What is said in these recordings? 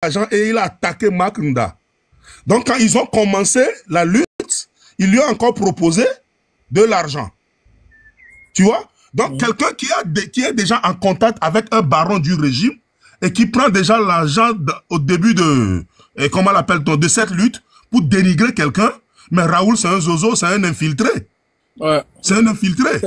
l'argent et il a attaqué Makunda. Donc, quand ils ont commencé la lutte, il lui a encore proposé de l'argent. Tu vois? Donc, quelqu'un qui est déjà en contact avec un baron du régime et qui prend déjà l'argent au début de, comment l'appelle-t-on, de cette lutte pour dénigrer quelqu'un. Mais Raoul, c'est un zozo, c'est un infiltré. Ouais. C'est un infiltré.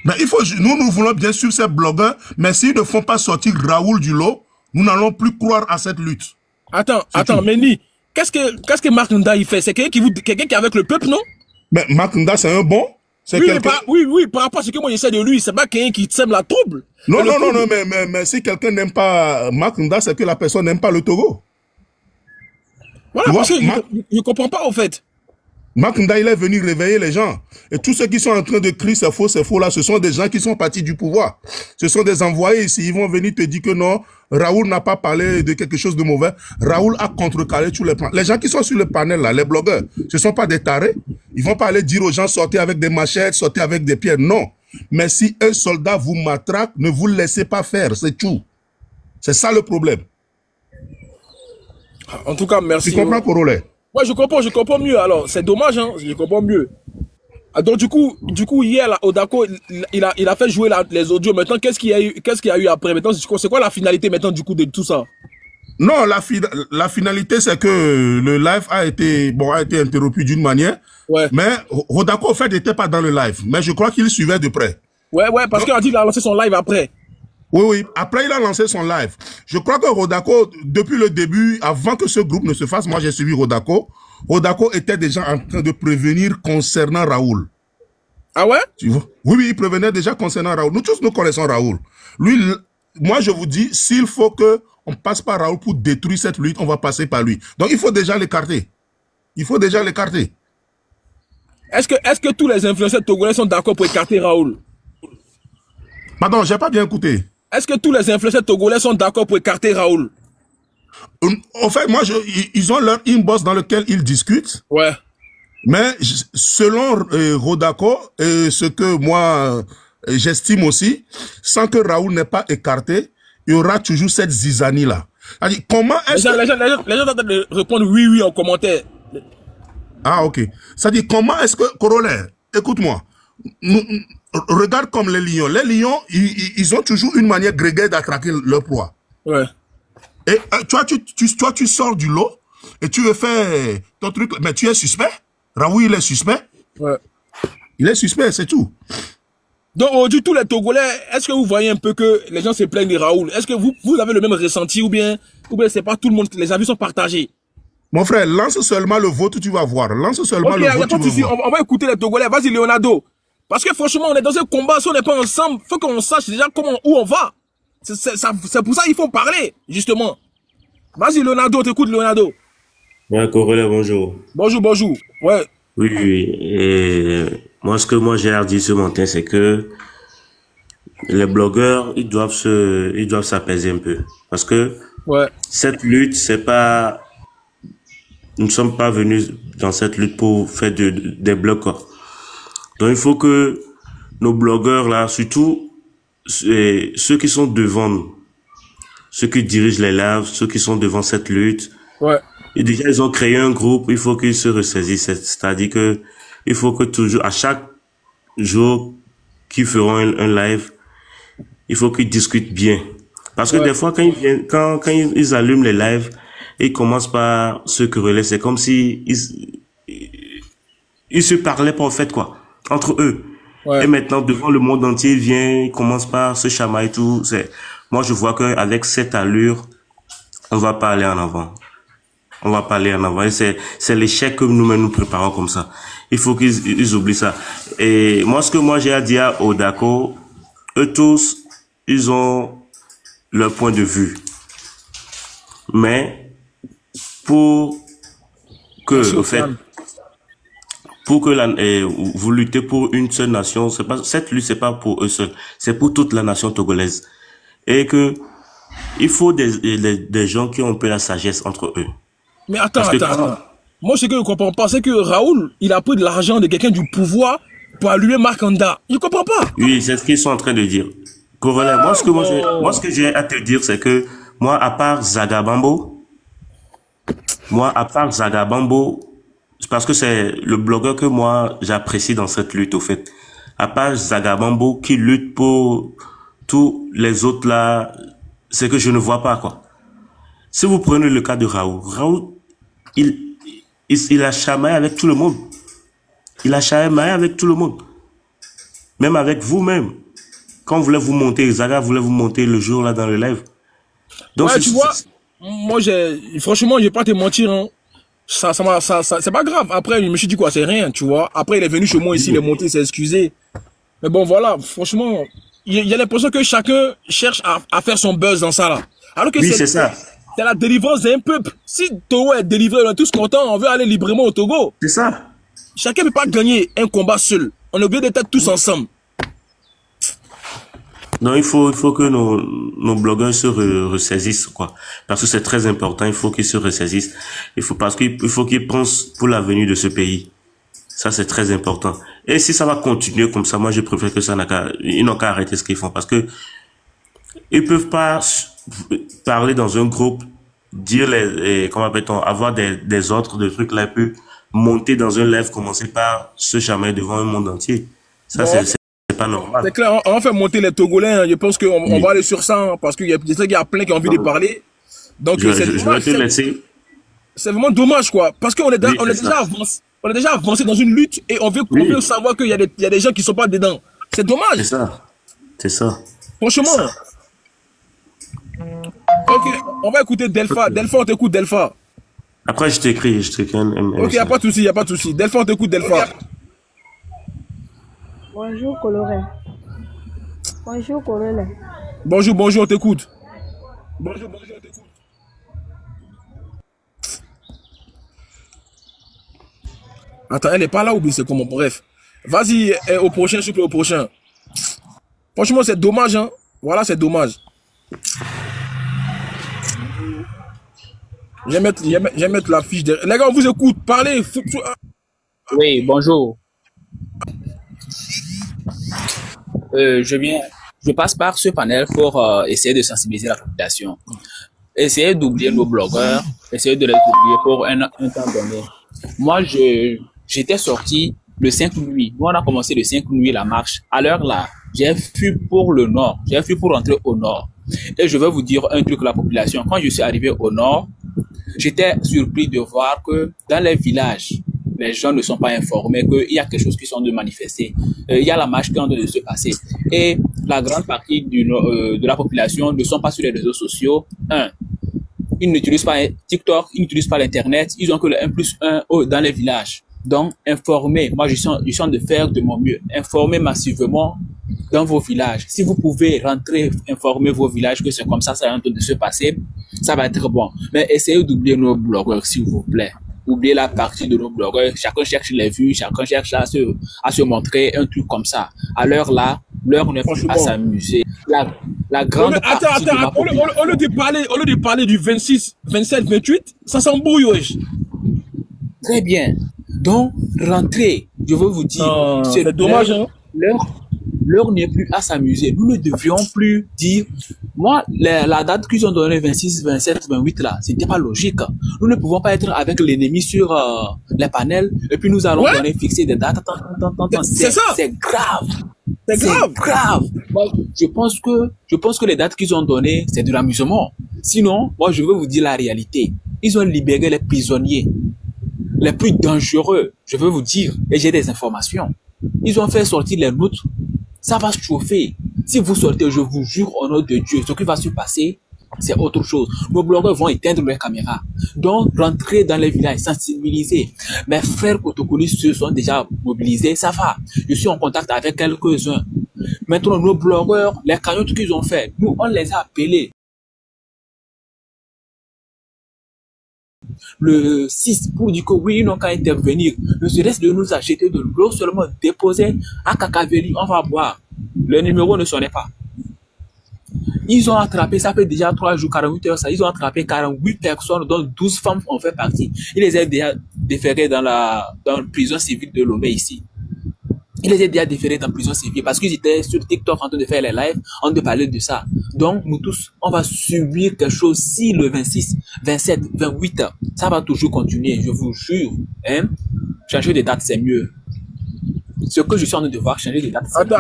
Mais il faut, nous voulons bien sûr ces blogueurs, mais s'ils ne font pas sortir Raoul du lot, nous n'allons plus croire à cette lutte. Attends, Mendy, qu'est-ce que Makunda il fait? C'est quelqu'un qui est avec le peuple, non? Mais Makunda, c'est un bon. Oui, par rapport à ce que moi j'essaie de lui, c'est pas quelqu'un qui sème la trouble. Non, mais si quelqu'un n'aime pas Makunda, c'est que la personne n'aime pas le Togo. Voilà, parce que je comprends pas, en fait. Makunda, il est venu réveiller les gens. Et tous ceux qui sont en train de crier c'est faux là, ce sont des gens qui sont partis du pouvoir. Ce sont des envoyés ici. Ils vont venir te dire que non, Raoul n'a pas parlé de quelque chose de mauvais. Raoul a contrecarré tous les plans. Les gens qui sont sur le panel là, les blogueurs, ce sont pas des tarés. Ils vont pas aller dire aux gens sortez avec des machettes, sortez avec des pierres. Non. Mais si un soldat vous matraque, ne vous laissez pas faire. C'est tout. C'est ça le problème. En tout cas, merci. Tu comprends, Corollaire? Ouais, je comprends mieux. Alors, c'est dommage, hein, je comprends mieux. Donc, du coup, hier, là, Odako, il a fait jouer les audios. Maintenant, qu'est-ce qu'il y a eu après? Maintenant, c'est quoi la finalité maintenant, du coup, de tout ça? Non, la finalité, c'est que le live a été interrompu d'une manière. Ouais. Mais Rodako, en fait, n'était pas dans le live. Mais je crois qu'il suivait de près. Ouais, parce qu'il a dit qu'il a lancé son live après. Oui. Après, il a lancé son live. Je crois que Rodako, depuis le début, avant que ce groupe ne se fasse, moi, j'ai suivi Rodako. Rodako était déjà en train de prévenir concernant Raoul. Ah ouais? Tu vois? Oui, il prévenait déjà concernant Raoul. Nous tous, nous connaissons Raoul. Lui, moi, je vous dis, s'il faut que on passe par Raoul pour détruire cette lutte, on va passer par lui. Donc, il faut déjà l'écarter. Est-ce que tous les influenceurs togolais sont d'accord pour écarter Raoul? Pardon, j'ai pas bien écouté. Est-ce que tous les influenceurs togolais sont d'accord pour écarter Raoul? En fait, moi, ils ont leur inbox dans lequel ils discutent. Ouais. Mais selon Rodako, et ce que moi j'estime aussi, sans que Raoul n'ait pas écarté, il y aura toujours cette zizanie-là. Comment est-ce que... Les gens tentent de répondre oui en commentaire. Ah, ok. C'est-à-dire, comment est-ce que... Corollaire, écoute-moi. Regarde comme les lions. Les lions, ils ont toujours une manière grégaire d'attraquer leur proie. Ouais. Et toi, tu sors du lot et tu veux faire ton truc, mais tu es suspect. Raoul, il est suspect. Ouais. Il est suspect, c'est tout. Donc, aujourd'hui, tous les Togolais, est-ce que vous voyez un peu que les gens se plaignent de Raoul? Est-ce que vous avez le même ressenti ou bien c'est pas tout le monde, les avis sont partagés? Mon frère, lance seulement le vote, tu vas voir. Lance seulement le vote, tu vas voir. On va écouter les Togolais. Vas-y, Leonardo. Parce que franchement, on est dans un combat, si on n'est pas ensemble, faut qu'on sache déjà où on va. C'est pour ça qu'il faut parler, justement. Vas-y, Leonardo, t'écoutes, Leonardo. Ouais, Corollaire, bonjour. Bonjour. Ouais. Oui. Et moi, ce que j'ai à dire ce matin, c'est que les blogueurs, ils doivent s'apaiser un peu. Parce que cette lutte, c'est pas... Nous ne sommes pas venus dans cette lutte pour faire des blocs. Donc, il faut que nos blogueurs, là, surtout ceux qui sont devant nous, ceux qui dirigent les lives, ceux qui sont devant cette lutte, et déjà, ils ont créé un groupe, il faut qu'ils se ressaisissent. C'est-à-dire que il faut que toujours, à chaque jour qu'ils feront un live, il faut qu'ils discutent bien. Parce que des fois, quand ils allument les lives, ils commencent par se quereller. C'est comme si ils se parlaient pas, en fait, quoi, entre eux. Et maintenant, devant le monde entier, ils commencent par se chamailler et tout. Moi, je vois qu'avec cette allure, on va pas aller en avant. Et c'est l'échec que nous préparons comme ça. Il faut qu'ils oublient ça. Et moi, ce que j'ai à dire à Odako, eux tous, ils ont leur point de vue. Mais, pour que vous luttez pour une seule nation, cette lutte, c'est pas pour eux seuls. C'est pour toute la nation togolaise. Et que, il faut des gens qui ont un peu la sagesse entre eux. Mais attends. Moi, ce que je comprends pas, c'est que Raoul, il a pris de l'argent de quelqu'un du pouvoir pour allumer Makunda. Je comprends pas. Oui, c'est ce qu'ils sont en train de dire. Corollaire, moi, ce que j'ai à te dire, c'est que Moi, à part Zagabambo, parce que c'est le blogueur que moi j'apprécie dans cette lutte au fait. À part Zagabambo qui lutte pour tous les autres là, c'est que je ne vois pas quoi. Si vous prenez le cas de Raoult, il a chamaillé avec tout le monde. Il a chamaillé avec tout le monde. Même avec vous-même. Quand vous voulez vous monter, Zaga voulait vous monter le jour là dans le live. Donc, ouais, tu vois, moi, franchement, je vais pas te mentir, hein. Ça, c'est pas grave. Après, je me suis dit quoi, c'est rien, tu vois. Après, il est venu chez moi ici, il est monté, il s'est excusé. Mais bon, voilà, franchement, il y a l'impression que chacun cherche à faire son buzz dans ça, là. Alors que oui, c'est ça. C'est la délivrance d'un peuple. Si Togo est délivré, on est tous contents, on veut aller librement au Togo. C'est ça. Chacun ne peut pas gagner un combat seul. On est obligé d'être tous ensemble. Non, il faut que nos blogueurs se ressaisissent, quoi. Parce que c'est très important, il faut qu'ils se ressaisissent. Parce qu'il faut qu'ils pensent pour l'avenir de ce pays. Ça, c'est très important. Et si ça va continuer comme ça, moi, je préfère que ils n'ont qu'à arrêter ce qu'ils font. Parce que ils peuvent pas parler dans un groupe, dire comment appelle-t-on, avoir des ordres, des trucs là, puis monter dans un live, commencer par se chamailler devant un monde entier. Ça, bon, c'est pas normal. C'est clair, on va faire monter les Togolais, hein. Je pense qu'on va aller sur ça, hein, parce qu'il y a plein qui ont envie de parler. Donc, je vais te laisser. C'est vraiment dommage, quoi. Parce qu'on est, déjà avancé. On est déjà avancé dans une lutte et on veut savoir qu'il y a des gens qui sont pas dedans. C'est dommage. C'est ça. C'est ça. Franchement. Ça. Ok, on va écouter Delpha. Delpha, on t'écoute, Delpha. Après, je t'écris. Ok, y a pas de souci. Delpha, on t'écoute, Delpha. Bonjour, Coloré. Bonjour, Coloré. Bonjour, on t'écoute. Bonjour, on t'écoute. Attends, elle est pas là ou bien c'est comment? Bref. Vas-y, au prochain, s'il te plaît, au prochain. Franchement, c'est dommage, hein. Voilà, c'est dommage. Je vais mettre la fiche de... Les gars, on vous écoute. Parlez. Oui, bonjour. Je passe par ce panel pour essayer de sensibiliser la population. Essayer d'oublier nos blogueurs. Essayer de les oublier pour un temps donné. Moi, j'étais sorti le 5 nuit. Nous, on a commencé le 5 nuit la marche. À l'heure là, j'ai fui pour le nord. J'ai fui pour rentrer au nord. Et je vais vous dire un truc à la population. Quand je suis arrivé au nord, j'étais surpris de voir que dans les villages, les gens ne sont pas informés qu'il y a quelque chose qui sont de manifester. Il y a la marche qui est en train de se passer. Et la grande partie de la population ne sont pas sur les réseaux sociaux. Ils n'utilisent pas TikTok, ils n'utilisent pas l'Internet. Ils ont que le 1+1 dans les villages. Donc, informez. Moi, je suis en train de faire de mon mieux. Informez massivement dans vos villages. Si vous pouvez rentrer, informer vos villages que c'est comme ça, ça est en train de se passer, ça va être bon. Mais essayez d'oublier nos blogueurs, s'il vous plaît. Oubliez la partie de nos blogueurs. Chacun cherche les vues, chacun cherche à se montrer un truc comme ça. À l'heure là, l'heure n'est plus à s'amuser. La grande partie de ma population. Au lieu de parler du 26, 27, 28, ça s'embrouille, wesh. Très bien. Donc, rentrez. Je veux vous dire. C'est dommage, hein. L'heure n'est plus à s'amuser. Nous ne devrions plus dire, moi, la date qu'ils ont donnée, 26, 27, 28 là, c'était pas logique. Nous ne pouvons pas être avec l'ennemi sur les panels et puis nous allons fixer des dates. C'est ça. C'est grave. C'est grave. Moi, je pense que les dates qu'ils ont données, c'est de l'amusement. Sinon, moi, je veux vous dire la réalité. Ils ont libéré les prisonniers les plus dangereux, je veux vous dire, et j'ai des informations. Ils ont fait sortir les nôtres. Ça va se chauffer. Si vous sortez, je vous jure au nom de Dieu, ce qui va se passer, c'est autre chose. Nos blogueurs vont éteindre leurs caméras. Donc, rentrez dans les villages, sensibiliser. Mes frères protocolistes se sont déjà mobilisés, ça va. Je suis en contact avec quelques-uns. Maintenant, nos blogueurs, les cagnottes qu'ils ont fait, nous, on les a appelés. Le 6 pour dire que oui, ils n'ont qu'à intervenir. Ne serait-ce de nous acheter de l'eau seulement déposer à Kakaveli, on va boire. Le numéro ne sonnait pas. Ils ont attrapé, ça fait déjà 3 jours, 48 heures, ça, ils ont attrapé 48 personnes, dont 12 femmes ont fait partie. Ils les ont déjà déférés dans la prison civile de Lomé ici. Ils les ont déjà déférés dans la prison civile parce qu'ils étaient sur TikTok en train de faire les lives, en train de parler de ça. Donc, nous tous, on va subir quelque chose si le 26, 27, 28, ça va toujours continuer, je vous jure. Hein? Changer de date, c'est mieux. Ce que je suis en train de voir, changer de date, c'est mieux.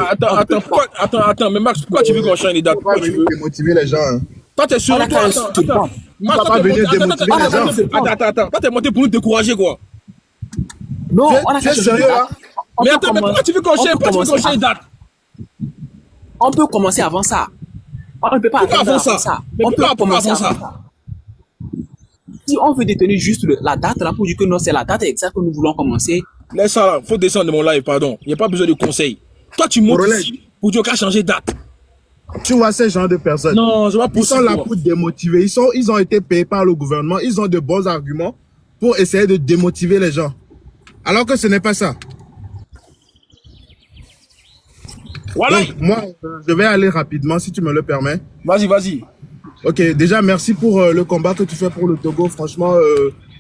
Attends, mais Max, pourquoi tu veux qu'on change les dates? Pourquoi tu veux démotiver les gens, hein. Toi, t'es sûr, toi, attends. Max, pas venir démotiver les gens. Attends. Toi, t'es monté pour nous décourager, quoi. Non, on a Tu es sérieux, là? Mais attends, mais pourquoi tu veux qu'on change les dates? On peut commencer avant ça. On ne peut pas attendre avant ça. On peut commencer avant ça. Si on veut détenir juste la date là pour dire que non, c'est la date exacte que nous voulons commencer. Laisse ça là, faut descendre de mon live, pardon. Il n'y a pas besoin de conseils. Toi, tu montes ici pour dire qu'à changer de date. Tu vois ces gens de personnes. Non, je vais pas. Ils sont là pour démotiver. Ils ont été payés par le gouvernement. Ils ont de bons arguments pour essayer de démotiver les gens. Alors que ce n'est pas ça. Voilà. Donc, moi, je vais aller rapidement, si tu me le permets. Vas-y. Ok, déjà, merci pour le combat que tu fais pour le Togo. Franchement,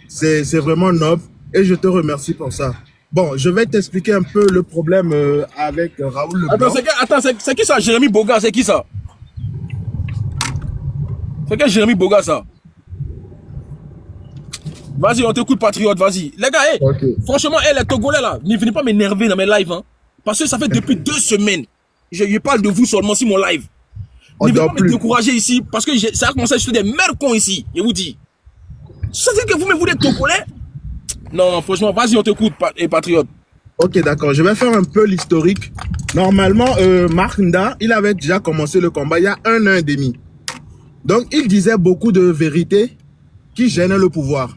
c'est vraiment noble et je te remercie pour ça. Bon, je vais t'expliquer un peu le problème avec Raoul Leblanc. Attends, c'est qui ça, Jérémy Boga? C'est qui ça? C'est qui Jérémy Boga, ça? Vas-y, on t'écoute, patriote, vas-y. Les gars, hey, franchement, les Togolais, là, ne venez pas m'énerver dans mes lives, hein. Parce que ça fait depuis 2 semaines. Je parle de vous seulement sur mon live. Ne venez pas me décourager ici, parce que ça a commencé à jeter des mères cons ici, je vous dis. Ça veut dire que vous me voulez Togolais? Non, franchement, vas-y, on t'écoute, patriote. Ok, d'accord, je vais faire un peu l'historique. Normalement, Mark Nda, il avait déjà commencé le combat il y a 1 an et demi. Donc, il disait beaucoup de vérités qui gênaient le pouvoir.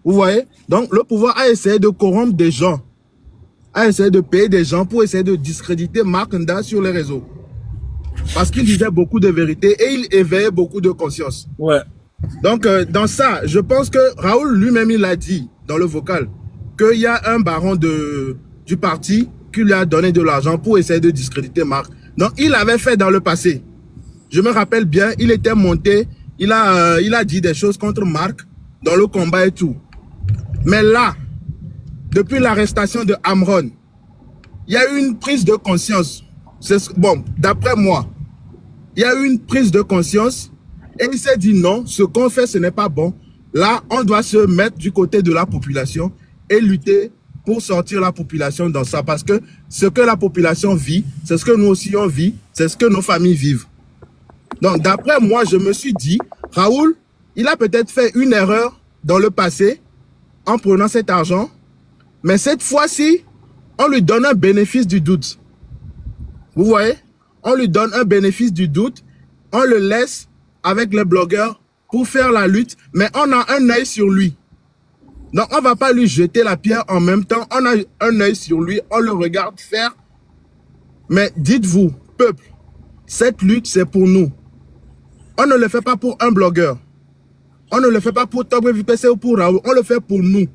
Vous voyez? Donc, le pouvoir a essayé de corrompre des gens, a essayé de payer des gens pour essayer de discréditer Mark Nda sur les réseaux. Parce qu'il disait beaucoup de vérités et il éveillait beaucoup de conscience. Ouais. Donc, dans ça, je pense que Raoul lui-même, il a dit dans le vocal qu'il y a un baron du parti qui lui a donné de l'argent pour essayer de discréditer Mark. Donc, il avait fait dans le passé. Je me rappelle bien, il était monté, il a dit des choses contre Mark dans le combat et tout. Mais là, depuis l'arrestation de Amron, il y a eu une prise de conscience. Bon, d'après moi, il y a eu une prise de conscience et il s'est dit non, ce qu'on fait, ce n'est pas bon. Là, on doit se mettre du côté de la population et lutter pour sortir la population dans ça. Parce que ce que la population vit, c'est ce que nous aussi on vit, c'est ce que nos familles vivent. Donc, d'après moi, je me suis dit, Raoul, il a peut-être fait une erreur dans le passé en prenant cet argent. Mais cette fois-ci, on lui donne un bénéfice du doute. Vous voyez? On lui donne un bénéfice du doute. On le laisse avec les blogueurs pour faire la lutte. Mais on a un œil sur lui. Donc, on ne va pas lui jeter la pierre en même temps. On a un œil sur lui. On le regarde faire. Mais dites-vous, peuple, cette lutte, c'est pour nous. On ne le fait pas pour un blogueur. On ne le fait pas pour Togbe VPC ou pour Raoul. On le fait pour nous.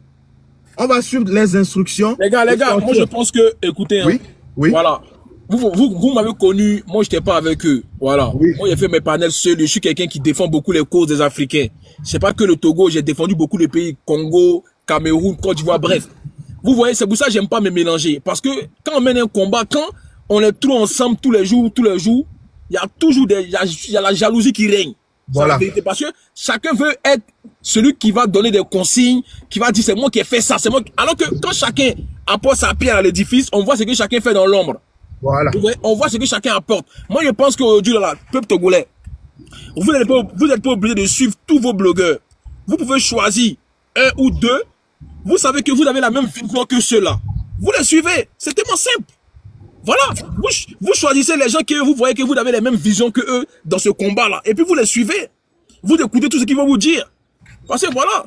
On va suivre les instructions. Les gars, moi je pense que, écoutez, oui, hein, oui. Voilà. Vous m'avez connu, moi je n'étais pas avec eux. Voilà. Oui. Moi j'ai fait mes panels seuls. Je suis quelqu'un qui défend beaucoup les causes des Africains. C'est pas que le Togo, j'ai défendu beaucoup les pays, Congo, Cameroun, Côte d'Ivoire, bref. Vous voyez, c'est pour ça que j'aime pas me mélanger. Parce que quand on mène un combat, quand on est trop ensemble tous les jours, il y a toujours il y a la jalousie qui règne. Voilà. La vérité, parce que chacun veut être celui qui va donner des consignes, qui va dire c'est moi qui ai fait ça, c'est moi. Alors que quand chacun apporte sa pierre à l'édifice, on voit ce que chacun fait dans l'ombre. Voilà. On voit ce que chacun apporte. Moi, je pense qu'aujourd'hui, là, peuple togolais, vous n'êtes pas obligé de suivre tous vos blogueurs. Vous pouvez choisir 1 ou 2. Vous savez que vous avez la même vision que ceux-là. Vous les suivez. C'est tellement simple. Voilà, vous choisissez les gens que vous voyez que vous avez les mêmes visions que eux dans ce combat-là. Et puis vous les suivez. Vous écoutez tout ce qu'ils vont vous dire. Parce que voilà.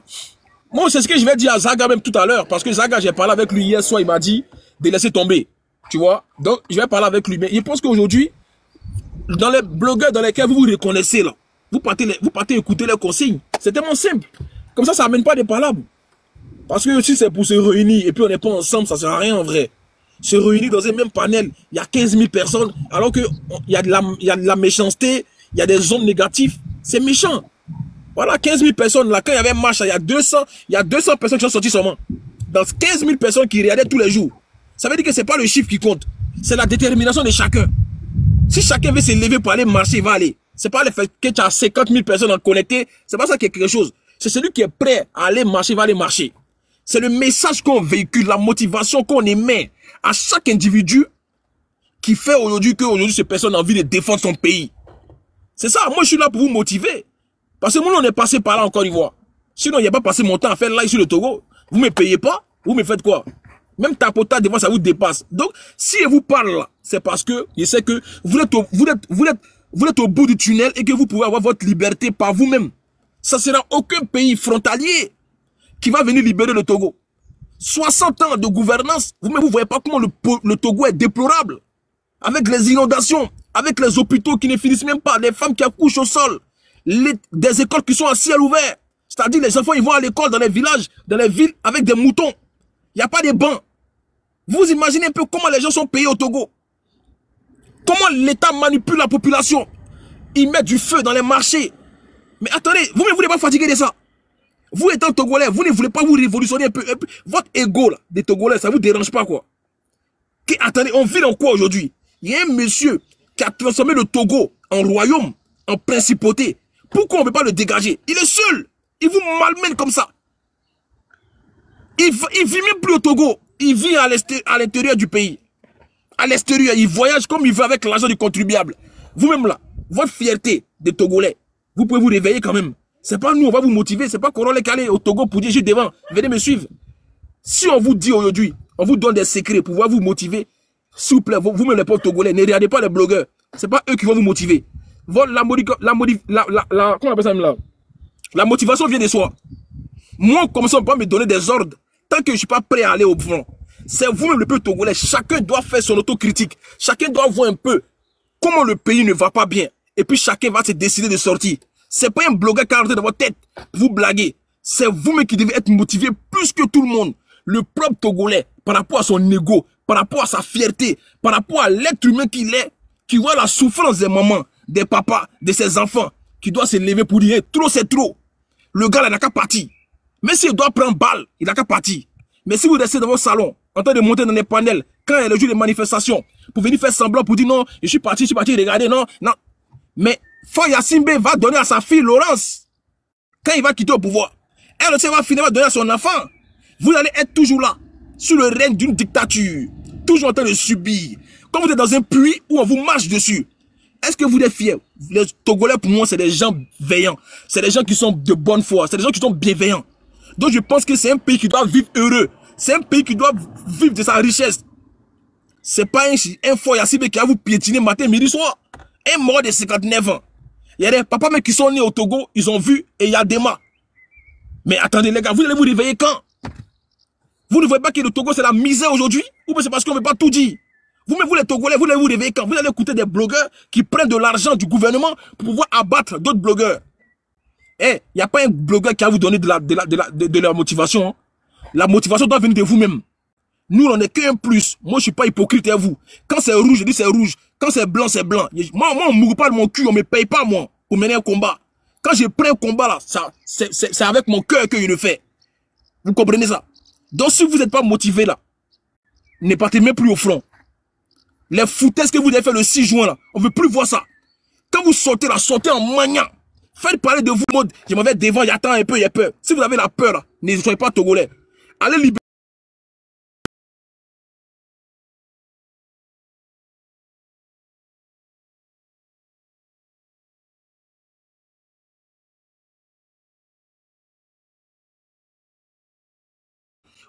Moi, c'est ce que je vais dire à Zaga même tout à l'heure. Parce que Zaga, j'ai parlé avec lui hier soir, il m'a dit de laisser tomber. Tu vois. Donc, je vais parler avec lui. Mais je pense qu'aujourd'hui, dans les blogueurs dans lesquels vous vous reconnaissez là, vous partez écouter les consignes. C'est tellement simple. Comme ça n'amène pas des palabres. Parce que si c'est pour se réunir et puis on n'est pas ensemble, ça sert à rien en vrai. Se réunir dans un même panel, il y a 15 000 personnes, alors que il y a de la méchanceté, il y a des zones négatives, c'est méchant. Voilà, 15 000 personnes, là, quand il y avait un match, il y a 200 personnes qui sont sorties seulement. Dans 15 000 personnes qui regardaient tous les jours. Ça veut dire que c'est pas le chiffre qui compte, c'est la détermination de chacun. Si chacun veut se lever pour aller marcher, il va aller. C'est pas le fait que tu as 50 000 personnes connectées. C'est pas ça qui est quelque chose. C'est celui qui est prêt à aller marcher, va aller marcher. C'est le message qu'on véhicule, la motivation qu'on émet à chaque individu qui fait aujourd'hui que aujourd'hui ces personnes ont envie de défendre son pays. C'est ça. Moi, je suis là pour vous motiver. Parce que moi, on est passé par là en Côte d'Ivoire. Sinon, il n'y a pas passé mon temps à faire live sur le Togo. Vous me payez pas, vous me faites quoi? Même tapotage, des fois, ça vous dépasse. Donc, si je vous parle là, c'est parce que je sais que vous êtes au bout du tunnel et que vous pouvez avoir votre liberté par vous-même. Ça sera aucun pays frontalier qui va venir libérer le Togo. 60 ans de gouvernance, vous-même, vous voyez pas comment le Togo est déplorable. Avec les inondations, avec les hôpitaux qui ne finissent même pas, les femmes qui accouchent au sol, des écoles qui sont à ciel ouvert. C'est-à-dire les enfants, ils vont à l'école dans les villages, dans les villes, avec des moutons. Il n'y a pas de bancs. Vous imaginez un peu comment les gens sont payés au Togo. Comment l'État manipule la population. Ils mettent du feu dans les marchés. Mais attendez, vous ne voulez pas fatiguer de ça. Vous étant Togolais, vous ne voulez pas vous révolutionner un peu. Votre ego là, des Togolais, ça ne vous dérange pas quoi. Attendez, on vit dans quoi aujourd'hui? Il y a un monsieur qui a transformé le Togo en royaume, en principauté. Pourquoi on ne peut pas le dégager? Il est seul. Il vous malmène comme ça. Il vit même plus au Togo. Il vit à l'intérieur du pays. À l'extérieur, il voyage comme il veut avec l'argent du contribuable. Vous-même là, votre fierté des Togolais, vous pouvez vous réveiller quand même. C'est pas nous, on va vous motiver. C'est pas qu'on va les caler au Togo pour dire, je suis devant, venez me suivre. Si on vous dit aujourd'hui, on vous donne des secrets pour pouvoir vous motiver, s'il vous plaît, vous-même les pauvres Togolais, ne regardez pas les blogueurs. C'est pas eux qui vont vous motiver. La motivation vient de soi. Moi, comme ça, on peut pas me donner des ordres tant que je ne suis pas prêt à aller au front. C'est vous-même le peuple togolais. Chacun doit faire son autocritique. Chacun doit voir un peu comment le pays ne va pas bien. Et puis chacun va se décider de sortir. C'est pas un blogueur qui a rentré dans votre tête pour vous blaguer. C'est vous-même qui devez être motivé plus que tout le monde. Le propre Togolais, par rapport à son ego, par rapport à sa fierté, par rapport à l'être humain qu'il est, qui voit la souffrance des mamans, des papas, de ses enfants, qui doit se lever pour dire trop c'est trop. Le gars là, il n'a qu'à partir. Mais s'il doit prendre balle, il n'a qu'à partir. Mais si vous restez dans votre salon, en train de monter dans les panels, quand il y a le jour des manifestations, pour venir faire semblant, pour dire non, je suis parti, regardez, non, non. Mais Faye Yassimbe va donner à sa fille Laurence, quand il va quitter le pouvoir. Elle aussi va finalement donner à son enfant. Vous allez être toujours là, sur le règne d'une dictature, toujours en train de subir. Quand vous êtes dans un puits où on vous marche dessus, est-ce que vous êtes fiers? Les Togolais, pour moi, c'est des gens veillants. C'est des gens qui sont de bonne foi. C'est des gens qui sont bienveillants. Donc, je pense que c'est un pays qui doit vivre heureux. C'est un pays qui doit vivre de sa richesse. C'est pas un Faye Yassimbe qui va vous piétiner matin, midi, soir. Un mort de 59 ans. Il y a des papas mais qui sont nés au Togo, ils ont vu et il y a des mains. Mais attendez les gars, vous allez vous réveiller quand? Vous ne voyez pas que le Togo c'est la misère aujourd'hui? Ou bien c'est parce qu'on ne veut pas tout dire? Vous-même, vous les Togolais, vous allez vous réveiller quand? Vous allez écouter des blogueurs qui prennent de l'argent du gouvernement pour pouvoir abattre d'autres blogueurs. Eh, il n'y a pas un blogueur qui va vous donner de la motivation. Hein. La motivation doit venir de vous-même. Nous, on n'est qu'un plus. Moi, je ne suis pas hypocrite à vous. Quand c'est rouge, je dis c'est rouge. Quand c'est blanc, c'est blanc. Moi, on ne mourra pas de mon cul, on ne me paye pas, moi, pour mener un combat. Quand je prends un combat, là, c'est avec mon cœur que je le fais. Vous comprenez ça? Donc, si vous n'êtes pas motivé, là, ne partez même plus au front. Les foutaises que vous avez fait le 6 juin, là, on ne veut plus voir ça. Quand vous sortez, là, sortez en maniant. Faites parler de vous, mode, je m'en vais devant, il attend un peu, il a peur. Si vous avez la peur, là, ne soyez pas Togolais. Allez libérer.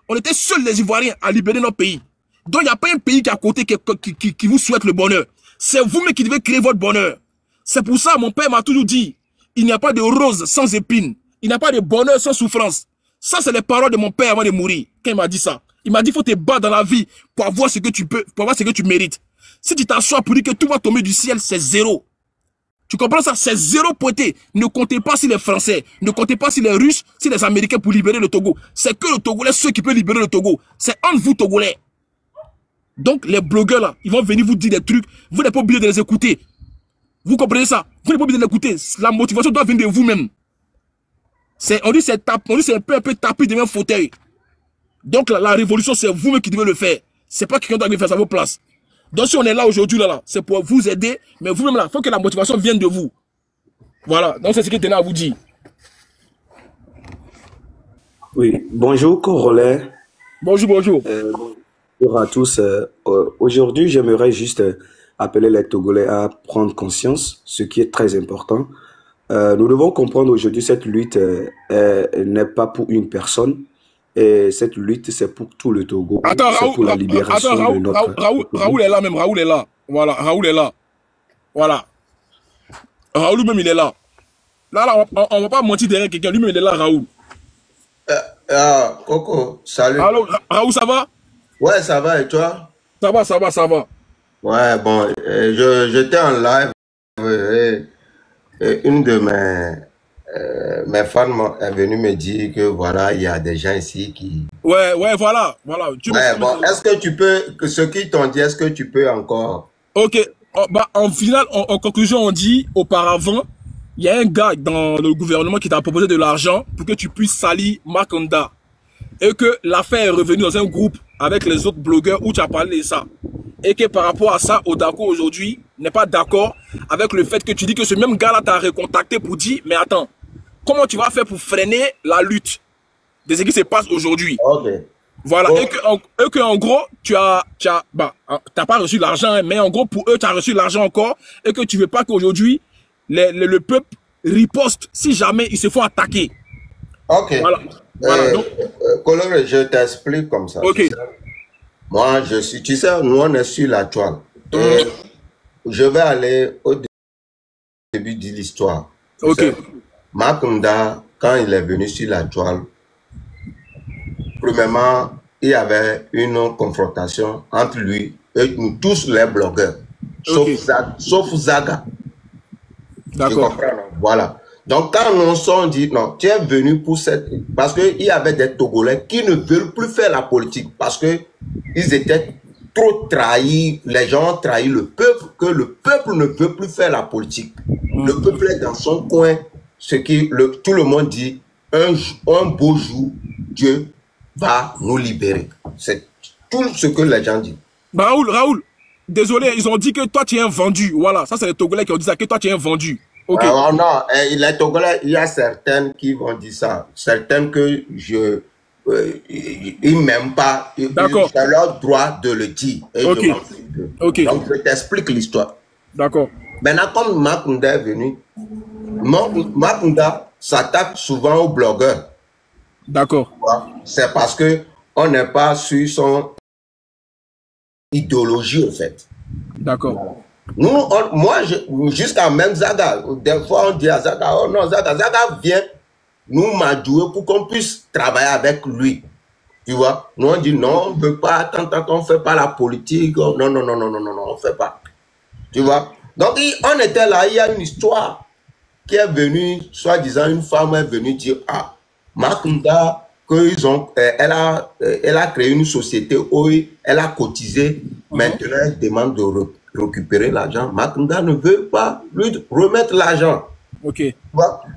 On était seuls les Ivoiriens à libérer notre pays. Donc il n'y a pas un pays qui est à côté qui vous souhaite le bonheur. C'est vous-même qui devez créer votre bonheur. C'est pour ça mon père m'a toujours dit, il n'y a pas de rose sans épines. Il n'y a pas de bonheur sans souffrance. Ça c'est les paroles de mon père avant de mourir. Quand il m'a dit ça. Il m'a dit, il faut te battre dans la vie pour avoir ce que tu peux, pour avoir ce que tu mérites. Si tu t'assois pour dire que tout va tomber du ciel, c'est zéro. Tu comprends ça? C'est zéro pointé. Ne comptez pas sur les Français. Ne comptez pas sur les Russes, sur les Américains pour libérer le Togo. C'est que le Togolais, ceux qui peuvent libérer le Togo. C'est entre vous, Togolais. Donc, les blogueurs, là, ils vont venir vous dire des trucs. Vous n'êtes pas obligé de les écouter. Vous comprenez ça? Vous n'êtes pas obligé de les écouter. La motivation doit venir de vous-même. On dit c'est un peu tapis devant un fauteuil. Donc, la révolution, c'est vous-même qui devez le faire. C'est pas quelqu'un qui doit faire ça à vos places. Donc si on est là aujourd'hui, là, c'est pour vous aider, mais vous-même là, il faut que la motivation vienne de vous. Voilà, donc c'est ce qu'il tenait à vous dire. Oui, bonjour Corollaire. Bonjour, bonjour. Bonjour à tous. Aujourd'hui, j'aimerais juste appeler les Togolais à prendre conscience, ce qui est très important. Nous devons comprendre aujourd'hui cette lutte n'est pas pour une personne. Et cette lutte, c'est pour tout le Togo. Attends, C'est pour la libération de notre... Raoul est là même, Raoul est là. Voilà, Raoul est là. Voilà. Raoul même, il est là. Là, on va pas mentir derrière quelqu'un. Lui-même, il est là, Raoul. Coco, salut. Alors, Raoul, ça va? Ouais, ça va, et toi? Ça va, ça va, ça va. Ouais, bon, j'étais en live et une de mes fans est venue me dire que voilà, il y a des gens ici qui... Ouais, voilà. Ouais, bon, est-ce que tu peux, ce qu'ils t'ont dit, est-ce que tu peux encore... Ok, en final, en conclusion, on dit auparavant, il y a un gars dans le gouvernement qui t'a proposé de l'argent pour que tu puisses salir Makonda. Et que l'affaire est revenue dans un groupe avec les autres blogueurs où tu as parlé de ça. Et que par rapport à ça, Odako aujourd'hui n'est pas d'accord avec le fait que tu dis que ce même gars-là t'a recontacté pour dire, mais attends, comment tu vas faire pour freiner la lutte de ce qui se passe aujourd'hui? Ok. Voilà, oh. Et que en gros, t'as pas reçu l'argent, mais en gros, pour eux, tu as reçu l'argent encore, et que tu veux pas qu'aujourd'hui, le peuple riposte si jamais ils se font attaquer. Ok. Voilà. Donc, Coloré, je t'explique comme ça. Ok. Moi, tu sais, nous, on est sur la toile. Et je vais aller au début de l'histoire. Ok. Makonda, quand il est venu sur la toile, premièrement, il y avait une confrontation entre lui et nous tous les blogueurs, sauf Zaga. D'accord. Voilà. Donc, quand nous sommes dit, non, tu es venu pour cette... Parce qu'il y avait des Togolais qui ne veulent plus faire la politique parce qu'ils étaient trop trahis. Les gens ont trahi le peuple, que le peuple ne veut plus faire la politique. Le peuple est dans son coin. Ce qui, tout le monde dit, un beau jour, Dieu va nous libérer. C'est tout ce que les gens disent. Raoul, désolé, ils ont dit que toi tu es un vendu. Voilà, ça c'est les Togolais qui ont dit ça, que toi tu es un vendu. Okay. Non, les Togolais, il y a certaines qui vont dire ça. Certaines que ils m'aiment pas. D'accord. C'est leur droit de le dire. Et Ok. Donc, je t'explique l'histoire. D'accord. Maintenant, comme Makonda est venu, Makonda s'attaque souvent aux blogueurs. D'accord. C'est parce que on n'est pas sur son idéologie, en fait. D'accord. Nous, moi, jusqu'à même Zaga, des fois on dit à Zaga, oh non, Zaga vient nous m'adouer pour qu'on puisse travailler avec lui. Tu vois, nous on dit non, on ne veut pas, tant qu'on ne fait pas la politique, non, on ne fait pas. Tu vois, donc on était là, il y a une histoire qui est venue, soi-disant une femme est venue dire, ah, Makonda, elle a créé une société où elle a cotisé, maintenant elle demande de récupérer l'argent. Makonda ne veut pas lui remettre l'argent. Ok.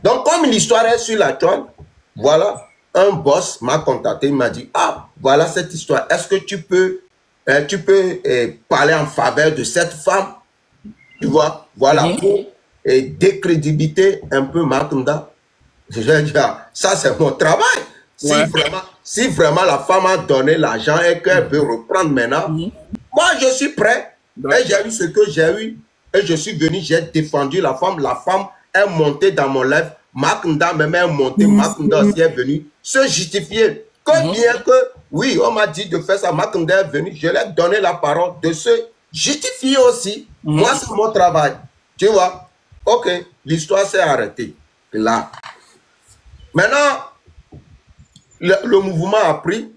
Donc, comme l'histoire est sur la toile, voilà, un boss m'a contacté, il m'a dit, ah, voilà cette histoire. Est-ce que tu peux parler en faveur de cette femme? Tu vois, voilà, pour décrédibiliter un peu Makonda. Je vais dire, ça c'est mon travail. Si vraiment la femme a donné l'argent et qu'elle veut reprendre maintenant, moi je suis prêt. Et j'ai eu ce que j'ai eu. Et je suis venu, j'ai défendu la femme. La femme est montée dans mon live. Makonda même est montée. Makonda aussi est venu se justifier. Que bien que, oui, on m'a dit de faire ça. Makonda est venu. Je lui ai donné la parole de se justifier aussi. Moi, c'est mon travail. Tu vois? Ok, l'histoire s'est arrêtée. Là. Maintenant, le mouvement a pris.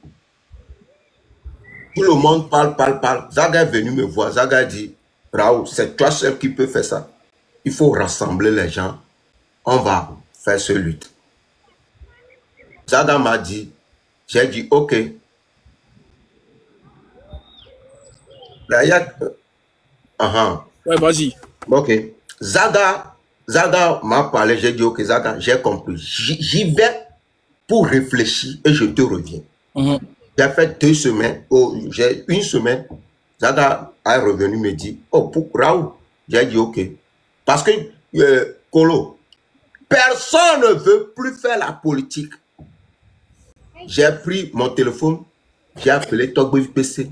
Tout le monde parle. Zaga est venu me voir. Zaga dit, Raoul, c'est toi seul qui peux faire ça. Il faut rassembler les gens. On va faire ce lutte. Zaga m'a dit, j'ai dit, ok. Ouais, vas-y. Ok. Zaga m'a parlé, j'ai dit, ok, Zaga, j'ai compris. J'y vais pour réfléchir et je te reviens. J'ai fait 2 semaines, j'ai 1 semaine, Zaga est revenu me dire, oh, pour Raoul, j'ai dit ok. Parce que, Colo, Personne ne veut plus faire la politique. J'ai pris mon téléphone, j'ai appelé Togbo PC.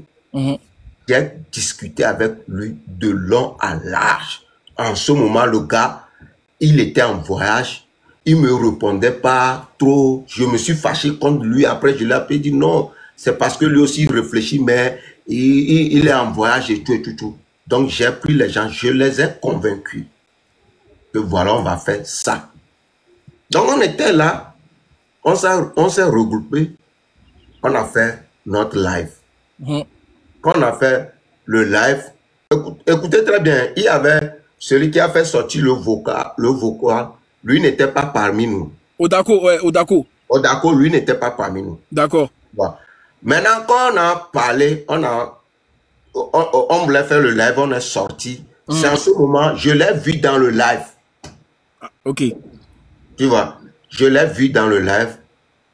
J'ai discuté avec lui de long à large. En ce moment, le gars, il était en voyage. Il me répondait pas trop. Je me suis fâché contre lui. Après, je lui ai appelé, dit non, c'est parce que lui aussi il réfléchit, mais il est en voyage et tout et tout, tout. Donc, j'ai pris les gens, je les ai convaincus que voilà, on va faire ça. Donc, on était là, on s'est regroupés, on a fait notre live. Quand on a fait le live, écoutez très bien, il y avait celui qui a fait sortir le vocal, lui n'était pas parmi nous. Odako, ouais, Odako. Odako, lui n'était pas parmi nous. D'accord. Voilà. Maintenant, quand on a parlé, on voulait faire le live, on est sorti. C'est en ce moment, je l'ai vu dans le live. Ok. Tu vois, je l'ai vu dans le live.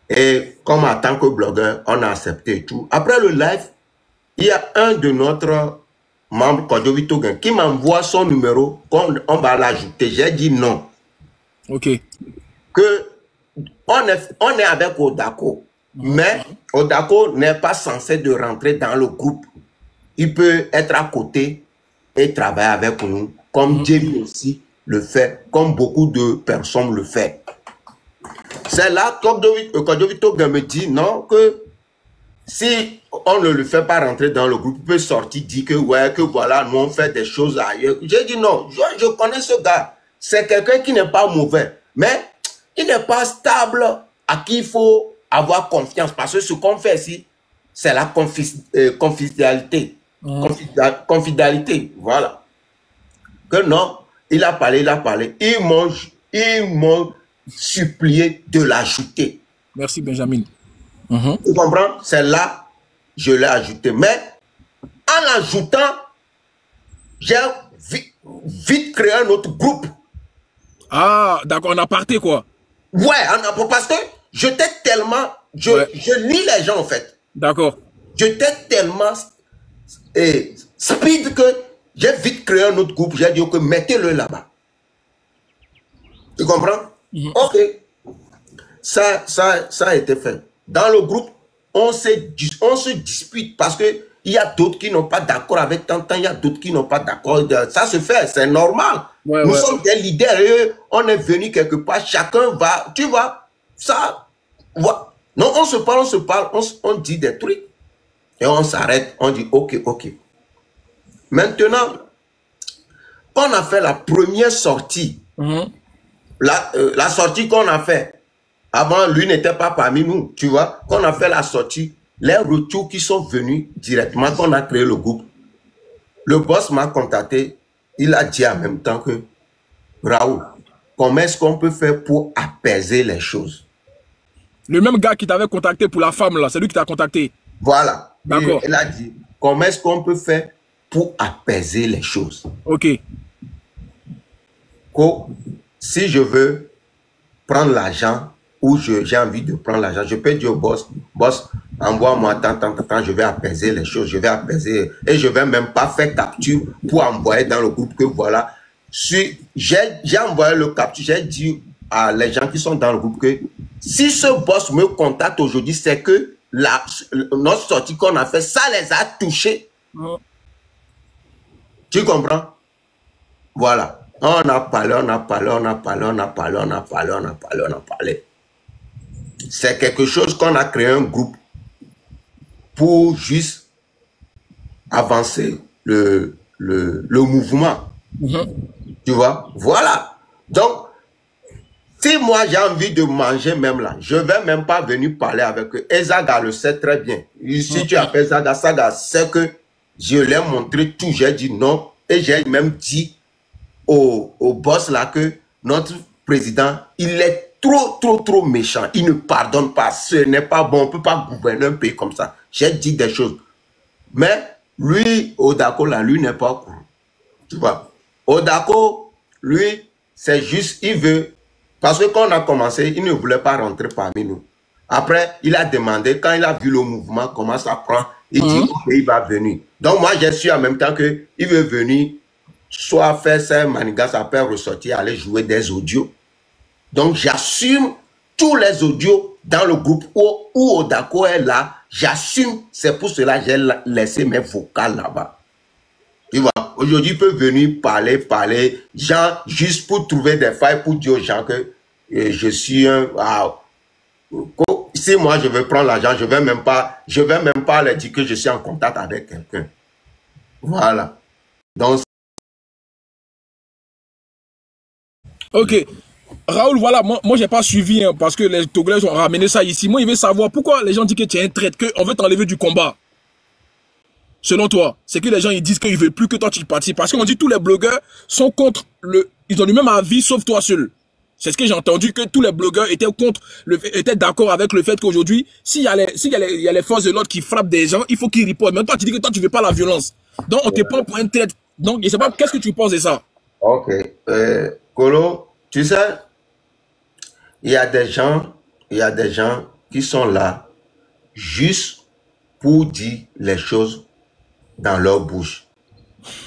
Et comme en tant que blogueur, on a accepté et tout. Après le live, il y a un de notre membre, Kodjovi Togen, qui m'envoie son numéro, on va l'ajouter. J'ai dit non. Ok. Que on est avec Odako. Mais Odako n'est pas censé de rentrer dans le groupe. Il peut être à côté et travailler avec nous, comme Jamie aussi le fait, comme beaucoup de personnes le font. C'est là que Kodjovi Togen me dit non, que si on ne le fait pas rentrer dans le groupe, il peut sortir, dire que ouais, que voilà, nous on fait des choses ailleurs. J'ai dit non, je connais ce gars. C'est quelqu'un qui n'est pas mauvais, mais il n'est pas stable, à qui il faut avoir confiance. Parce que ce qu'on fait ici, c'est la confidentialité. Confidentialité, voilà. Que non, il a parlé. Ils m'ont supplié de l'ajouter. Merci Benjamin. Tu comprends? C'est là, je l'ai ajouté. Mais en l'ajoutant, j'ai vite créé un autre groupe. Ah, d'accord, on a parté quoi. Ouais, parce que j'étais tellement... Je lis les gens en fait. D'accord. J'étais tellement speed que j'ai vite créé un autre groupe. J'ai dit que mettez-le là-bas. Tu comprends? Ok. Ça a été fait. Dans le groupe, on se dispute parce que il y a d'autres qui n'ont pas d'accord avec Tantan, il y a d'autres qui n'ont pas d'accord. Ça se fait, c'est normal. Nous sommes des leaders et on est venu quelque part, chacun va, tu vois, ça, non, on se parle, on dit des trucs et on s'arrête, on dit ok. Maintenant, quand on a fait la première sortie, la sortie qu'on a fait, avant, lui n'était pas parmi nous, tu vois. Quand on a fait la sortie, les retours qui sont venus directement, quand on a créé le groupe, le boss m'a contacté, il a dit en même temps que, Raoul, comment est-ce qu'on peut faire pour apaiser les choses? Le même gars qui t'avait contacté pour la femme, là, c'est lui qui t'a contacté. Voilà. D'accord. Il a dit, comment est-ce qu'on peut faire pour apaiser les choses? Ok. Si je veux prendre l'argent, ou j'ai envie de prendre l'argent, je peux dire au boss, envoie-moi tant, je vais apaiser les choses, je vais apaiser, et je vais même pas faire capture pour envoyer dans le groupe que voilà. J'ai envoyé le capture, j'ai dit à les gens qui sont dans le groupe que si ce boss me contacte aujourd'hui, c'est que notre sortie qu'on a fait, ça les a touchés. Tu comprends? Voilà. On a parlé. C'est quelque chose qu'on a créé un groupe pour juste avancer le mouvement. Tu vois? Voilà. Donc, si moi j'ai envie de manger même là, je ne vais même pas venir parler avec eux. Et Zaga le sait très bien. Si tu appelles Zaga, Zaga sait que je l'ai montré tout. J'ai dit non. Et j'ai même dit au boss là que notre président, il est trop méchant. Il ne pardonne pas. Ce n'est pas bon. On ne peut pas gouverner un pays comme ça. J'ai dit des choses. Mais lui, Odako là, lui n'est pas au courant. Tu vois. Odako, lui, c'est juste, il veut. Parce que quand on a commencé, il ne voulait pas rentrer parmi nous. Après, il a demandé, quand il a vu le mouvement, comment ça prend, il dit qu'il va venir. Donc moi, j'ai su en même temps qu'il veut venir, soit faire ses manigas, après ressortir, aller jouer des audios. Donc, j'assume tous les audios dans le groupe où Odako est là. J'assume. C'est pour cela que j'ai laissé mes vocales là-bas. Tu vois, aujourd'hui, il peut venir parler, genre, juste pour trouver des failles, pour dire aux gens que je suis un... si moi, je veux prendre l'argent, je ne vais même pas leur dire que je suis en contact avec quelqu'un. Voilà. Donc... Ok. Raoul, voilà, moi j'ai pas suivi hein, parce que les Togolais ont ramené ça ici. Moi, il veut savoir pourquoi les gens disent que tu es un traître, qu'on veut t'enlever du combat. Selon toi, c'est que les gens ils disent qu'ils ne veulent plus que toi tu participes. Parce qu'on dit que tous les blogueurs sont contre ils ont le même avis sauf toi seul. C'est ce que j'ai entendu, que tous les blogueurs étaient d'accord avec le fait qu'aujourd'hui, s'il y a les forces de l'ordre qui frappent des gens, il faut qu'ils ripostent. Mais toi, tu dis que toi, tu ne veux pas la violence. Donc, on te prend pour un traître. Donc, je ne sais pas, qu'est-ce que tu penses de ça? Ok. Kolo, tu sais, il y a des gens qui sont là juste pour dire les choses dans leur bouche.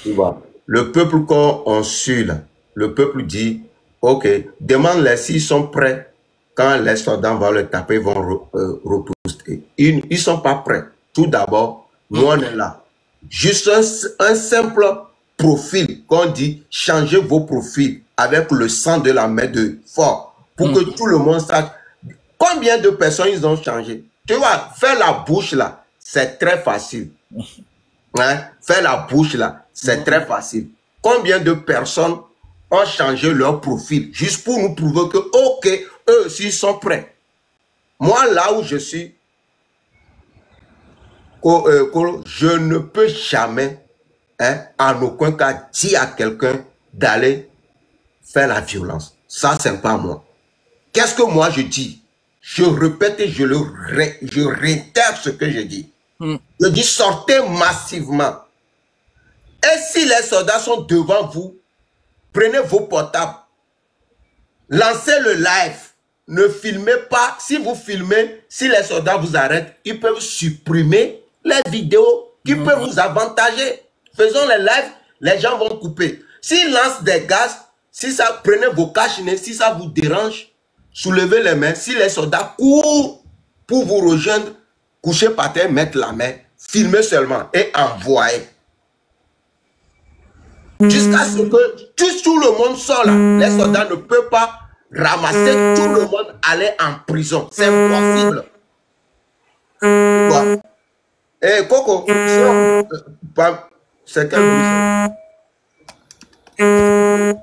Tu vois, le peuple qu'on suit là, le peuple dit, ok, demande-les s'ils sont prêts. Quand les soldats vont le taper, ils vont repousser. Ils ne sont pas prêts. Tout d'abord, nous on est là. Juste un simple profil, qu'on dit, changez vos profils avec le sang de la main de fort, pour que tout le monde sache combien de personnes ils ont changé. Tu vois, faire la bouche là, c'est très facile. Hein? Faire la bouche là, c'est très facile. Combien de personnes ont changé leur profil juste pour nous prouver que, ok, eux aussi sont prêts. Moi, là où je suis, je ne peux jamais, hein, en aucun cas, dire à quelqu'un d'aller faire la violence. Ça, c'est pas moi. Qu'est-ce que moi je dis? Je répète et je réitère ce que je dis. Je dis sortez massivement. Et si les soldats sont devant vous, prenez vos portables, lancez le live, ne filmez pas. Si vous filmez, si les soldats vous arrêtent, ils peuvent supprimer les vidéos qui peuvent vous avantager. Faisons les lives, les gens vont couper. S'ils lancent des gaz, si ça, prenez vos cache-nez, si ça vous dérange, soulevez les mains. Si les soldats courent pour vous rejoindre, couchez par terre, mettre la main, filmez seulement et envoyez. Jusqu'à ce que tout le monde sort là. Les soldats ne peuvent pas ramasser tout le monde, aller en prison. C'est impossible. Bon. Et Coco, c'est quel bruit?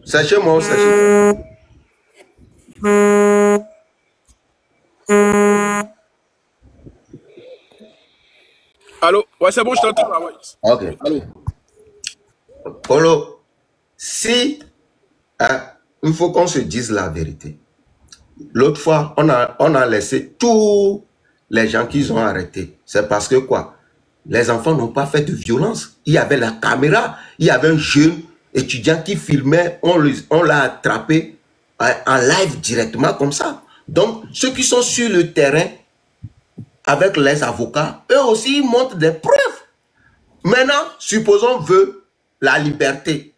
C'est chez moi ou c'est chez toi? Allô? Ouais, c'est bon, je t'entends là. Ouais. Ok. Allô? Polo, si il faut qu'on se dise la vérité. L'autre fois, on a laissé tous les gens qu'ils ont arrêtés. C'est parce que quoi? Les enfants n'ont pas fait de violence. Il y avait la caméra, il y avait un jeune étudiant qui filmait, on l'a attrapé en live directement comme ça. Donc, ceux qui sont sur le terrain avec les avocats, eux aussi, ils montrent des preuves. Maintenant, supposons veut la liberté.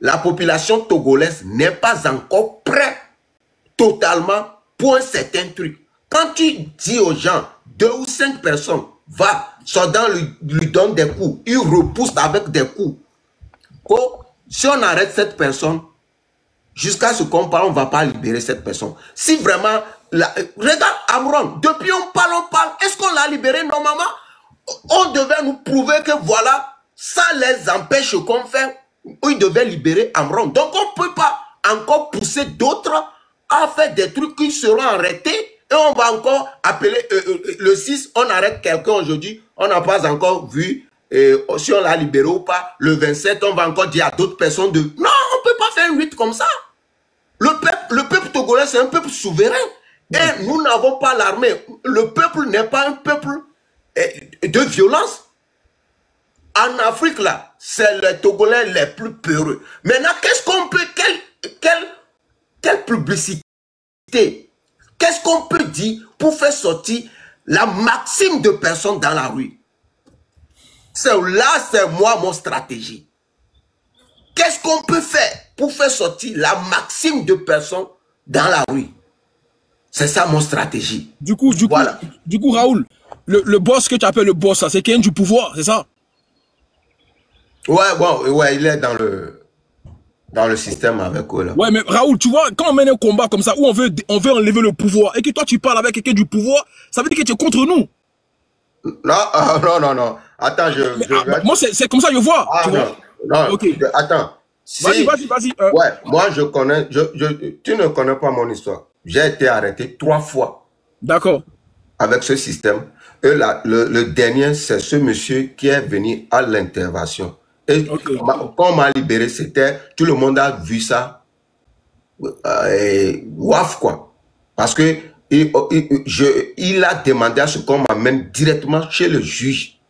La population togolaise n'est pas encore prête totalement pour un certain truc. Quand tu dis aux gens, 2 ou 5 personnes, va, soldat lui donne des coups, il repousse avec des coups. Si on arrête cette personne, jusqu'à ce qu'on parle, on ne va pas libérer cette personne. Si vraiment, regarde Amron, depuis on parle, est-ce qu'on l'a libéré normalement? On devait nous prouver que voilà, ça les empêche qu'on fait. Ils devaient libérer Amron. Donc on ne peut pas encore pousser d'autres à faire des trucs qui seront arrêtés. Et on va encore appeler le 6, on arrête quelqu'un aujourd'hui, on n'a pas encore vu si on l'a libéré ou pas. Le 27, on va encore dire à d'autres personnes de... Non, on ne peut pas faire une lutte comme ça. Le peuple togolais, c'est un peuple souverain. Et nous n'avons pas l'armée. Le peuple n'est pas un peuple de violence. En Afrique, là, c'est les Togolais les plus peureux. Maintenant, qu'est-ce qu'on peut... Quelle publicité? Qu'est-ce qu'on peut dire pour faire sortir la maxime de personnes dans la rue? C'est là, c'est moi, mon stratégie. qu'est-ce qu'on peut faire pour faire sortir la maximum de personnes dans la rue? C'est ça mon stratégie. Du coup, Raoul, le boss que tu appelles le boss, c'est quelqu'un du pouvoir, c'est ça? Ouais, il est dans le système avec eux là. Ouais, mais Raoul, tu vois, quand on mène un combat comme ça, où on veut enlever le pouvoir, et que toi tu parles avec quelqu'un du pouvoir, ça veut dire que tu es contre nous. Non. Attends, moi, c'est comme ça que je vois. Tu vois? Non, okay. Attends. Vas-y. Ouais, moi je connais, tu ne connais pas mon histoire. J'ai été arrêté 3 fois. D'accord. Avec ce système. Et le dernier, c'est ce monsieur qui est venu à l'intervention. Et quand on m'a libéré, tout le monde a vu ça. Waf quoi. Parce que il a demandé à ce qu'on m'amène directement chez le juge.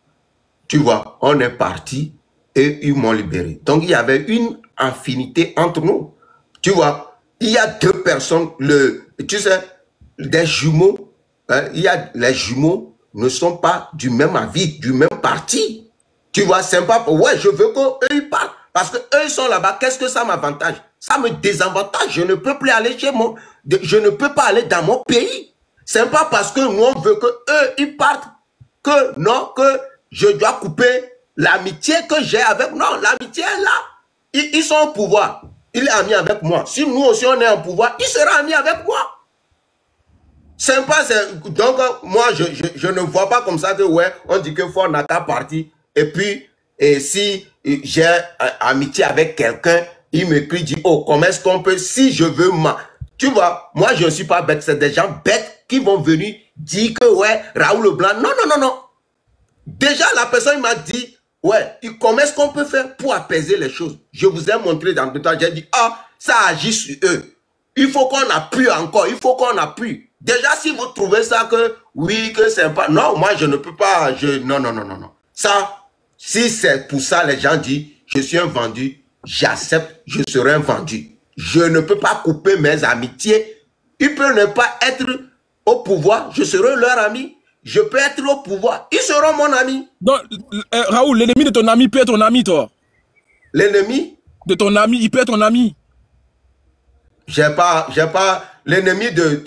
Tu vois, on est parti et ils m'ont libéré. Donc il y avait une affinité entre nous. Tu vois, il y a 2 personnes, tu sais, des jumeaux, les jumeaux ne sont pas du même avis, du même parti. Tu vois, c'est pas, ouais, je veux qu'eux ils parlent. Parce que eux ils sont là-bas, qu'est-ce que ça m'avantage? Ça me désavantage. Je ne peux plus aller je ne peux pas aller dans mon pays. C'est pas parce que nous on veut que eux ils partent que je dois couper l'amitié que j'ai avec. Non, l'amitié est là. Ils sont au pouvoir. Il est ami avec moi. Si nous aussi on est en pouvoir, il sera ami avec moi. Sympa, donc moi je ne vois pas comme ça que ouais, on dit que Fort n'a qu'à partir. Et puis, si j'ai amitié avec quelqu'un, il m'écrit, dit, oh, comment est-ce qu'on peut, si je veux, tu vois, moi je ne suis pas bête, c'est des gens bêtes qui vont venir dire que ouais, Raoul Leblanc, non. Déjà la personne m'a dit, ouais, comment est-ce qu'on peut faire pour apaiser les choses? Je vous ai montré dans le temps, j'ai dit, ça agit sur eux. Il faut qu'on appuie encore, il faut qu'on appuie. Déjà, si vous trouvez ça que, oui, que c'est pas, non, moi je ne peux pas, non. Ça, si c'est pour ça, les gens disent, je suis un vendu, j'accepte, je serai un vendu. Je ne peux pas couper mes amitiés. Ils peuvent ne pas être au pouvoir, je serai leur ami. Je peux être au pouvoir, ils seront mon ami. Donc, Raoul, l'ennemi de ton ami peut être ton ami, toi. L'ennemi de ton ami, il peut être ton ami. J'ai pas, l'ennemi de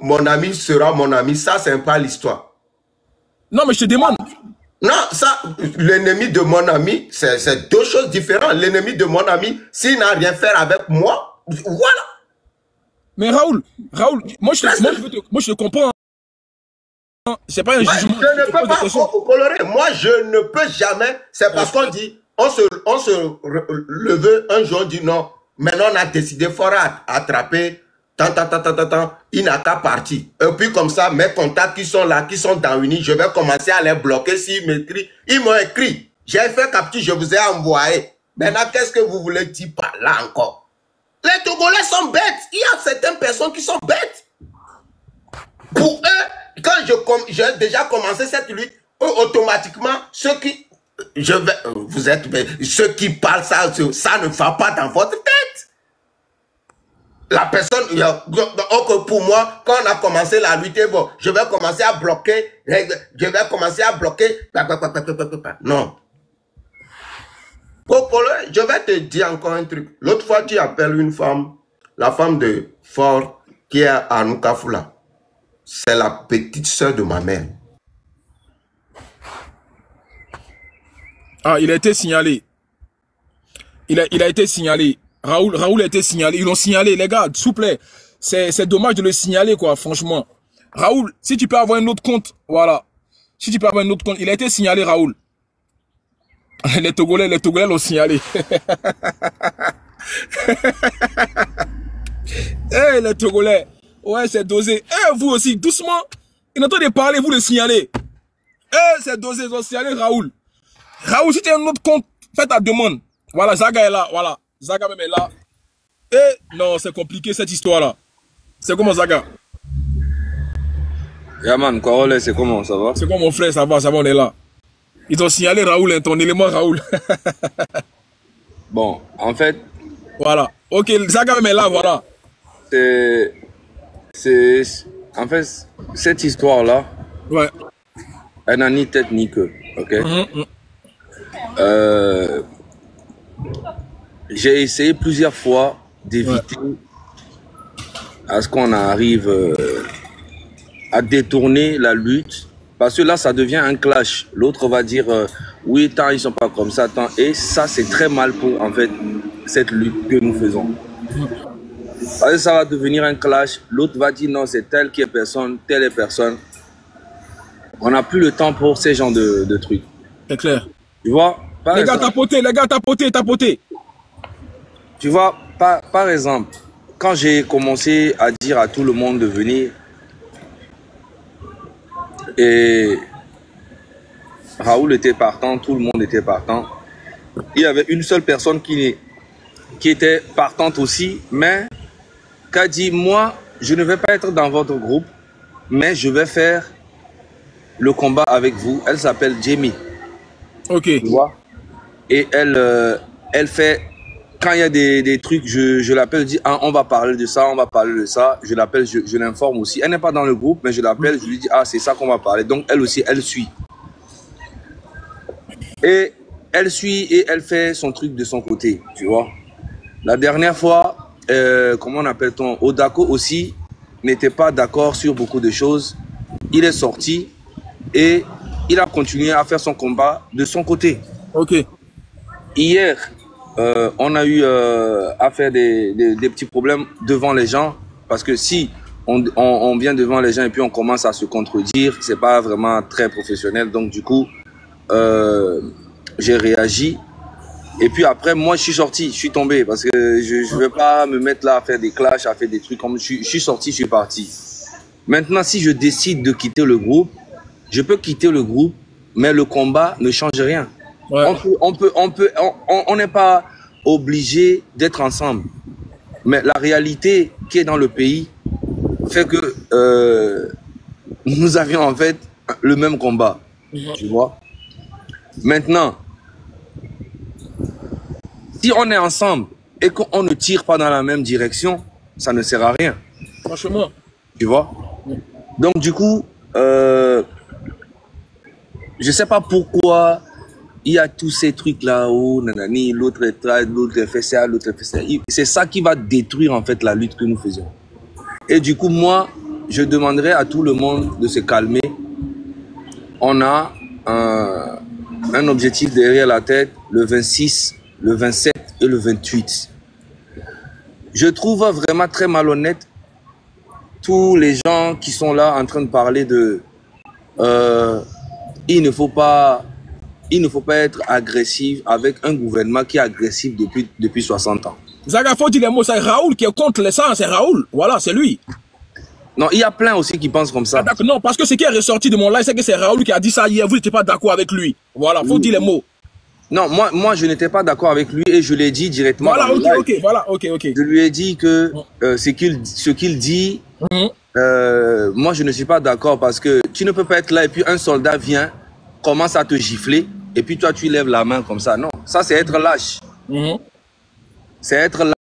mon ami sera mon ami. Ça, c'est pas l'histoire. Non, mais je te demande. Non, ça, l'ennemi de mon ami, c'est 2 choses différentes. L'ennemi de mon ami, s'il n'a rien fait avec moi, voilà. Mais Raoul, moi je te comprends. C'est pas un jugement. Je ne peux pas colorer. Moi, je ne peux jamais. C'est parce qu'on dit, on se leve un jour, on dit non. Maintenant, on a décidé, il faudra attraper. Il n'a qu'à partir. Et puis comme ça, mes contacts qui sont là, qui sont dans Uni, je vais commencer à les bloquer s'ils m'écrivent. Ils m'ont écrit. J'ai fait capture, je vous ai envoyé. Maintenant, qu'est-ce que vous voulez dire par là encore? Les Togolais sont bêtes. Il y a certaines personnes qui sont bêtes. Pour eux, quand j'ai déjà commencé cette lutte, eux, automatiquement, ceux qui... ceux qui parlent ça ne va pas dans votre tête. La personne, pour moi, quand on a commencé la lutte, bon, je vais commencer à bloquer. Non. Je vais te dire encore un truc. L'autre fois, tu appelles une femme, la femme de Fort, qui est à Nukafula. C'est la petite soeur de ma mère. Ah, il a été signalé. Il a été signalé. Raoul a été signalé. Ils l'ont signalé, les gars, s'il vous plaît. C'est dommage de le signaler, quoi, franchement. Raoul, si tu peux avoir un autre compte, voilà. Si tu peux avoir un autre compte, il a été signalé, Raoul. Les Togolais l'ont signalé. Eh, les Togolais. Ouais, c'est dosé. Eh, vous aussi, doucement. Il entend de parler, vous le signalez. Eh, c'est dosé, ils ont signalé Raoul. Raoul, si tu as un autre compte, fais ta demande. Voilà, Zaga est là, voilà. Zaga même est là. Et non, c'est compliqué cette histoire-là. C'est comment Zaga? Yaman, Korole, c'est comment, ça va? C'est quoi mon frère, ça va, on est là. Ils ont signalé Raoul, hein, ton élément Raoul. Bon, en fait... Voilà. Ok, Zaga même est là, voilà. En fait, cette histoire-là, ouais. Elle n'a ni tête ni queue, ok? j'ai essayé plusieurs fois d'éviter à ce qu'on arrive à détourner la lutte. Parce que là, ça devient un clash. L'autre va dire, oui, tant ils sont pas comme ça, tant. Et ça, c'est très mal pour, en fait, cette lutte que nous faisons. Parce que ça va devenir un clash. L'autre va dire, non, c'est tel qui est personne, telle est personne. On n'a plus le temps pour ces genres de trucs. C'est clair. Tu vois, les gars, tapoter. Tu vois, par exemple, quand j'ai commencé à dire à tout le monde de venir, et Raoul était partant, tout le monde était partant. Il y avait une seule personne qui était partante aussi, mais qui a dit, moi, je ne vais pas être dans votre groupe, mais je vais faire le combat avec vous. Elle s'appelle Jamie. Ok. Tu vois? Et elle fait, quand il y a des trucs, je l'appelle, je dis, ah, on va parler de ça, on va parler de ça. Je l'appelle, je l'informe aussi. Elle n'est pas dans le groupe, mais je l'appelle, je lui dis, ah, c'est ça qu'on va parler. Donc, elle aussi, elle suit. Et elle suit et elle fait son truc de son côté, tu vois. La dernière fois, comment on appelle-t-on, Odako aussi n'était pas d'accord sur beaucoup de choses. Il est sorti et il a continué à faire son combat de son côté. Ok. Hier, on a eu à faire des petits problèmes devant les gens, parce que si on vient devant les gens et puis on commence à se contredire, c'est pas vraiment très professionnel. Donc du coup, j'ai réagi. Et puis après, moi, je suis sorti, je suis tombé, parce que je vais pas me mettre là à faire des clashs, à faire des trucs comme je suis sorti, je suis parti. Maintenant, si je décide de quitter le groupe, je peux quitter le groupe, mais le combat ne change rien. Ouais. On n'est pas obligé d'être ensemble. Mais la réalité qui est dans le pays fait que nous avions en fait le même combat. Tu vois? Maintenant, si on est ensemble et qu'on ne tire pas dans la même direction, ça ne sert à rien. Franchement. Tu vois? Donc du coup, je sais pas pourquoi il y a tous ces trucs là-haut, nanani, l'autre est trad, l'autre fait ça, l'autre fait ça. C'est ça qui va détruire en fait la lutte que nous faisons. Et du coup, moi, je demanderais à tout le monde de se calmer. On a un objectif derrière la tête, le 26, le 27 et le 28. Je trouve vraiment très malhonnête tous les gens qui sont là en train de parler de il ne faut pas être agressif avec un gouvernement qui est agressif depuis 60 ans. Zaga, faut dire les mots, c'est Raoul qui est contre les sangs, c'est Raoul. Voilà, c'est lui. Non, il y a plein aussi qui pensent comme ça. Ah, non, parce que ce qui est ressorti de mon live, c'est que c'est Raoul qui a dit ça hier, vous n'étiez pas d'accord avec lui. Voilà, faut dire les mots. Non, moi je n'étais pas d'accord avec lui et je l'ai dit directement. Voilà, ok. Je lui ai dit que ce qu'il dit, moi je ne suis pas d'accord, parce que tu ne peux pas être là et puis un soldat vient, commence à te gifler et puis toi tu lèves la main comme ça. Non, ça c'est être lâche. C'est être lâche.